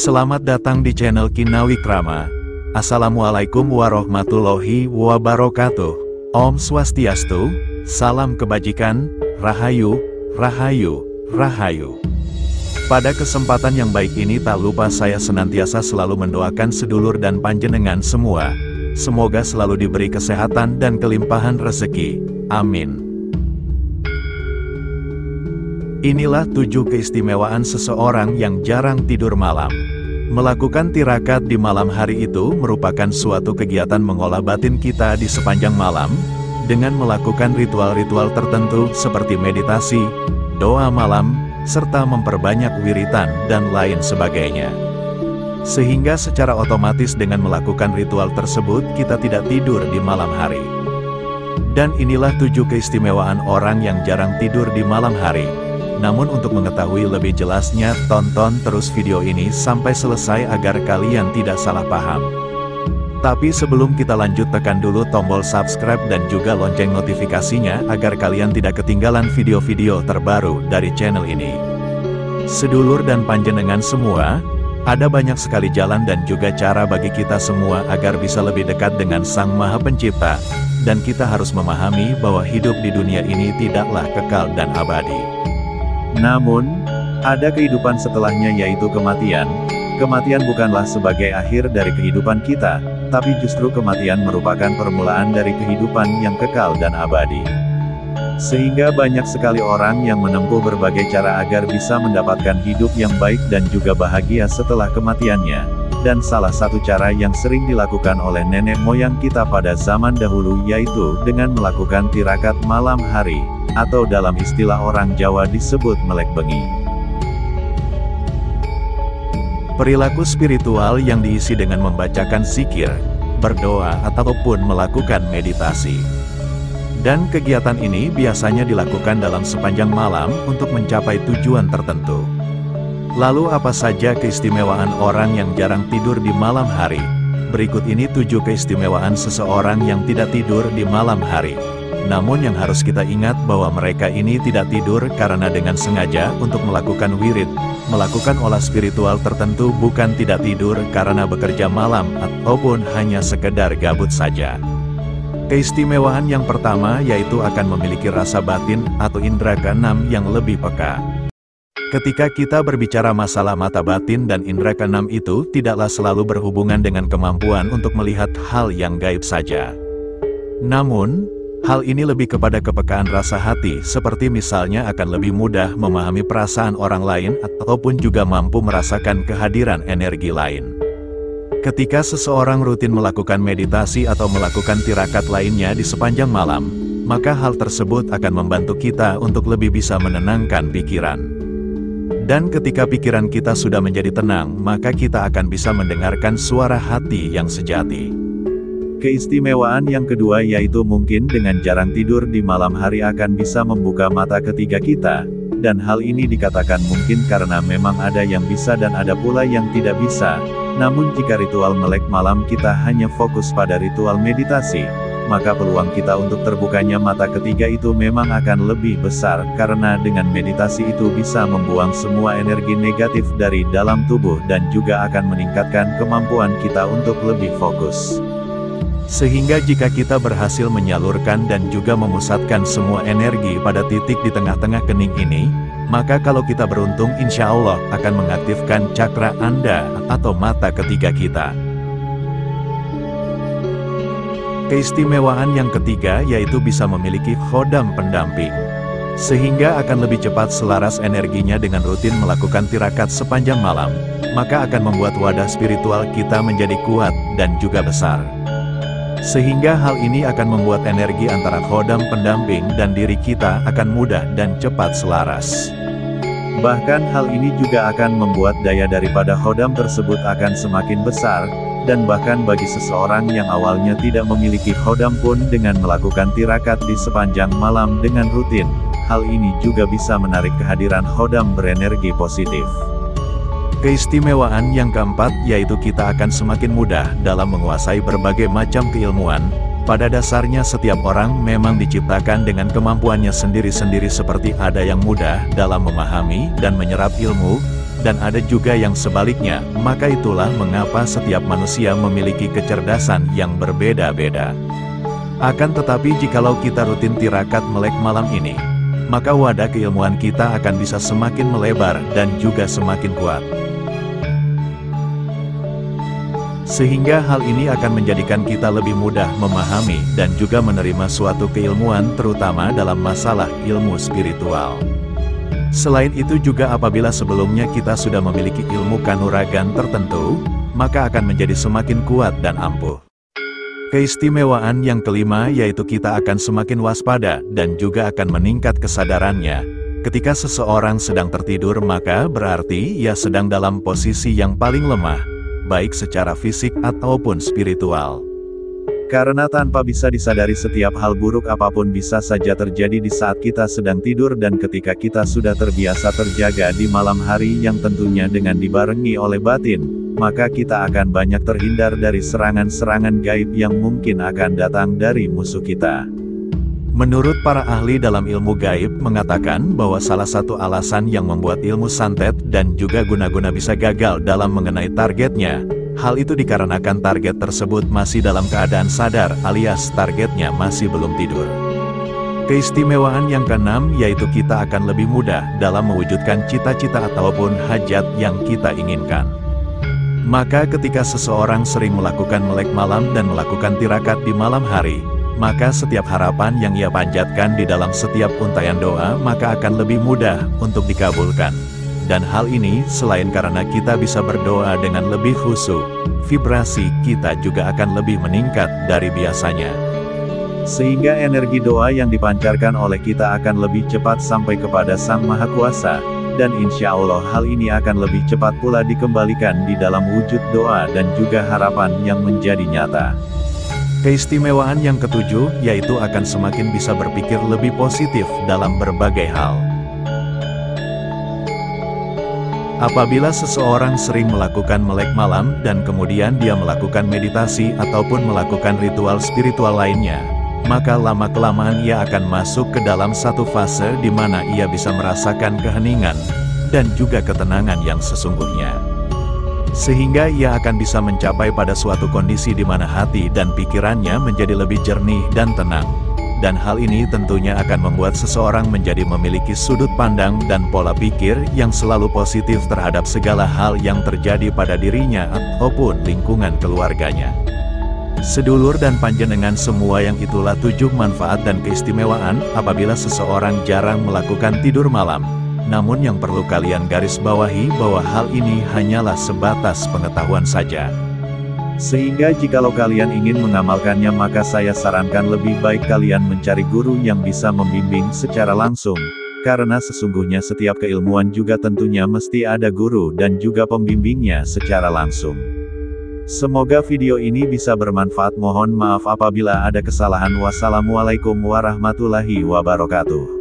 Selamat datang di channel Kinawikrama. Assalamualaikum warahmatullahi wabarakatuh. Om Swastiastu, salam kebajikan, Rahayu, Rahayu, Rahayu. Pada kesempatan yang baik ini tak lupa saya senantiasa selalu mendoakan sedulur dan panjenengan semua. Semoga selalu diberi kesehatan dan kelimpahan rezeki. Amin. Inilah 7 keistimewaan seseorang yang jarang tidur malam. Melakukan tirakat di malam hari itu merupakan suatu kegiatan mengolah batin kita di sepanjang malam, dengan melakukan ritual-ritual tertentu seperti meditasi, doa malam, serta memperbanyak wiritan dan lain sebagainya. Sehingga secara otomatis dengan melakukan ritual tersebut kita tidak tidur di malam hari. Dan inilah 7 keistimewaan orang yang jarang tidur di malam hari. Namun untuk mengetahui lebih jelasnya, tonton terus video ini sampai selesai agar kalian tidak salah paham. Tapi sebelum kita lanjut, tekan dulu tombol subscribe dan juga lonceng notifikasinya agar kalian tidak ketinggalan video-video terbaru dari channel ini. Sedulur dan panjenengan semua, ada banyak sekali jalan dan juga cara bagi kita semua agar bisa lebih dekat dengan Sang Maha Pencipta, dan kita harus memahami bahwa hidup di dunia ini tidaklah kekal dan abadi. Namun, ada kehidupan setelahnya, yaitu kematian. Kematian bukanlah sebagai akhir dari kehidupan kita, tapi justru kematian merupakan permulaan dari kehidupan yang kekal dan abadi. Sehingga banyak sekali orang yang menempuh berbagai cara agar bisa mendapatkan hidup yang baik dan juga bahagia setelah kematiannya. Dan salah satu cara yang sering dilakukan oleh nenek moyang kita pada zaman dahulu yaitu dengan melakukan tirakat malam hari, atau dalam istilah orang Jawa disebut melek bengi. Perilaku spiritual yang diisi dengan membacakan zikir, berdoa ataupun melakukan meditasi. Dan kegiatan ini biasanya dilakukan dalam sepanjang malam untuk mencapai tujuan tertentu. Lalu apa saja keistimewaan orang yang jarang tidur di malam hari? Berikut ini 7 keistimewaan seseorang yang tidak tidur di malam hari. Namun yang harus kita ingat bahwa mereka ini tidak tidur karena dengan sengaja untuk melakukan wirid, melakukan olah spiritual tertentu, bukan tidak tidur karena bekerja malam ataupun hanya sekedar gabut saja. Keistimewaan yang pertama yaitu akan memiliki rasa batin atau indera keenam yang lebih peka. Ketika kita berbicara masalah mata batin dan indera keenam itu tidaklah selalu berhubungan dengan kemampuan untuk melihat hal yang gaib saja. Namun, hal ini lebih kepada kepekaan rasa hati, seperti misalnya akan lebih mudah memahami perasaan orang lain ataupun juga mampu merasakan kehadiran energi lain. Ketika seseorang rutin melakukan meditasi atau melakukan tirakat lainnya di sepanjang malam, maka hal tersebut akan membantu kita untuk lebih bisa menenangkan pikiran. Dan ketika pikiran kita sudah menjadi tenang, maka kita akan bisa mendengarkan suara hati yang sejati. Keistimewaan yang kedua yaitu mungkin dengan jarang tidur di malam hari akan bisa membuka mata ketiga kita, dan hal ini dikatakan mungkin karena memang ada yang bisa dan ada pula yang tidak bisa. Namun jika ritual melek malam kita hanya fokus pada ritual meditasi, maka peluang kita untuk terbukanya mata ketiga itu memang akan lebih besar, karena dengan meditasi itu bisa membuang semua energi negatif dari dalam tubuh dan juga akan meningkatkan kemampuan kita untuk lebih fokus. Sehingga jika kita berhasil menyalurkan dan juga memusatkan semua energi pada titik di tengah-tengah kening ini, maka kalau kita beruntung insya Allah akan mengaktifkan cakra Anda atau mata ketiga kita. Keistimewaan yang ketiga yaitu bisa memiliki khodam pendamping. Sehingga akan lebih cepat selaras energinya dengan rutin melakukan tirakat sepanjang malam, maka akan membuat wadah spiritual kita menjadi kuat dan juga besar. Sehingga hal ini akan membuat energi antara khodam pendamping dan diri kita akan mudah dan cepat selaras. Bahkan hal ini juga akan membuat daya daripada khodam tersebut akan semakin besar, dan bahkan bagi seseorang yang awalnya tidak memiliki khodam pun dengan melakukan tirakat di sepanjang malam dengan rutin, hal ini juga bisa menarik kehadiran khodam berenergi positif. Keistimewaan yang keempat yaitu kita akan semakin mudah dalam menguasai berbagai macam keilmuan. Pada dasarnya setiap orang memang diciptakan dengan kemampuannya sendiri-sendiri, seperti ada yang mudah dalam memahami dan menyerap ilmu, dan ada juga yang sebaliknya, maka itulah mengapa setiap manusia memiliki kecerdasan yang berbeda-beda. Akan tetapi jikalau kita rutin tirakat melek malam ini, maka wadah keilmuan kita akan bisa semakin melebar dan juga semakin kuat. Sehingga hal ini akan menjadikan kita lebih mudah memahami dan juga menerima suatu keilmuan terutama dalam masalah ilmu spiritual. Selain itu juga apabila sebelumnya kita sudah memiliki ilmu kanuragan tertentu, maka akan menjadi semakin kuat dan ampuh. Keistimewaan yang kelima yaitu kita akan semakin waspada dan juga akan meningkat kesadarannya. Ketika seseorang sedang tertidur maka berarti ia sedang dalam posisi yang paling lemah, baik secara fisik ataupun spiritual. Karena tanpa bisa disadari setiap hal buruk apapun bisa saja terjadi di saat kita sedang tidur dan ketika kita sudah terbiasa terjaga di malam hari yang tentunya dengan dibarengi oleh batin, maka kita akan banyak terhindar dari serangan-serangan gaib yang mungkin akan datang dari musuh kita. Menurut para ahli dalam ilmu gaib mengatakan bahwa salah satu alasan yang membuat ilmu santet dan juga guna-guna bisa gagal dalam mengenai targetnya, hal itu dikarenakan target tersebut masih dalam keadaan sadar alias targetnya masih belum tidur. Keistimewaan yang keenam yaitu kita akan lebih mudah dalam mewujudkan cita-cita ataupun hajat yang kita inginkan. Maka ketika seseorang sering melakukan melek malam dan melakukan tirakat di malam hari, maka setiap harapan yang ia panjatkan di dalam setiap untayan doa maka akan lebih mudah untuk dikabulkan. Dan hal ini selain karena kita bisa berdoa dengan lebih khusyuk, vibrasi kita juga akan lebih meningkat dari biasanya. Sehingga energi doa yang dipancarkan oleh kita akan lebih cepat sampai kepada Sang Maha Kuasa, dan insya Allah hal ini akan lebih cepat pula dikembalikan di dalam wujud doa dan juga harapan yang menjadi nyata. Keistimewaan yang ketujuh, yaitu akan semakin bisa berpikir lebih positif dalam berbagai hal. Apabila seseorang sering melakukan melek malam dan kemudian dia melakukan meditasi ataupun melakukan ritual spiritual lainnya, maka lama-kelamaan ia akan masuk ke dalam satu fase di mana ia bisa merasakan keheningan dan juga ketenangan yang sesungguhnya. Sehingga ia akan bisa mencapai pada suatu kondisi di mana hati dan pikirannya menjadi lebih jernih dan tenang. Dan hal ini tentunya akan membuat seseorang menjadi memiliki sudut pandang dan pola pikir yang selalu positif terhadap segala hal yang terjadi pada dirinya ataupun lingkungan keluarganya. Sedulur dan panjenengan semua yang itulah 7 manfaat dan keistimewaan apabila seseorang jarang melakukan tidur malam. Namun yang perlu kalian garis bawahi bahwa hal ini hanyalah sebatas pengetahuan saja. Sehingga jikalau kalian ingin mengamalkannya maka saya sarankan lebih baik kalian mencari guru yang bisa membimbing secara langsung. Karena sesungguhnya setiap keilmuan juga tentunya mesti ada guru dan juga pembimbingnya secara langsung. Semoga video ini bisa bermanfaat. Mohon maaf apabila ada kesalahan. Wassalamualaikum warahmatullahi wabarakatuh.